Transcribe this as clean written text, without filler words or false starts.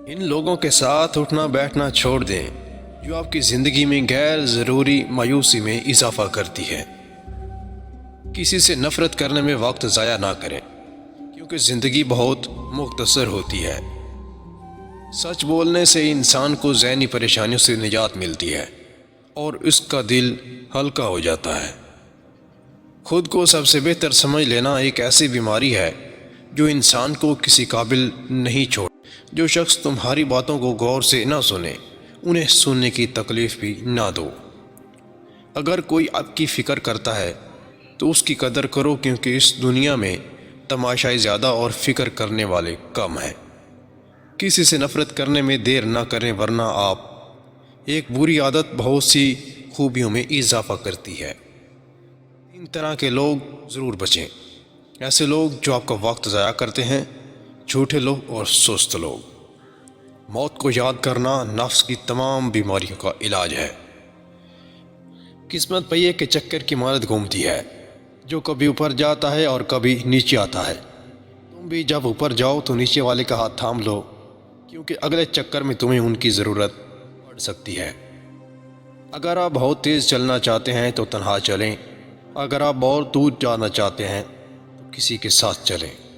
ان لوگوں کے ساتھ اٹھنا بیٹھنا چھوڑ دیں جو آپ کی زندگی میں غیر ضروری مایوسی میں اضافہ کرتی ہے۔ کسی سے نفرت کرنے میں وقت ضائع نہ کریں کیونکہ زندگی بہت مختصر ہوتی ہے۔ سچ بولنے سے انسان کو ذہنی پریشانیوں سے نجات ملتی ہے اور اس کا دل ہلکا ہو جاتا ہے۔ خود کو سب سے بہتر سمجھ لینا ایک ایسی بیماری ہے جو انسان کو کسی قابل نہیں چھوڑ۔ جو شخص تمہاری باتوں کو غور سے نہ سنے انہیں سننے کی تکلیف بھی نہ دو۔ اگر کوئی آپ کی فکر کرتا ہے تو اس کی قدر کرو کیونکہ اس دنیا میں تماشائی زیادہ اور فکر کرنے والے کم ہیں۔ کسی سے نفرت کرنے میں دیر نہ کریں ورنہ آپ ایک بری عادت بہت سی خوبیوں میں اضافہ کرتی ہے۔ ان طرح کے لوگ ضرور بچیں، ایسے لوگ جو آپ کا وقت ضائع کرتے ہیں، جھوٹے لوگ اور سست لوگ۔ موت کو یاد کرنا نفس کی تمام بیماریوں کا علاج ہے۔ قسمت پہیے کے چکر کی مانند گھومتی ہے، جو کبھی اوپر جاتا ہے اور کبھی نیچے آتا ہے۔ تم بھی جب اوپر جاؤ تو نیچے والے کا ہاتھ تھام لو کیونکہ اگلے چکر میں تمہیں ان کی ضرورت پڑ سکتی ہے۔ اگر آپ بہت تیز چلنا چاہتے ہیں تو تنہا چلیں، اگر آپ بہت دور جانا چاہتے ہیں تو کسی کے ساتھ چلیں۔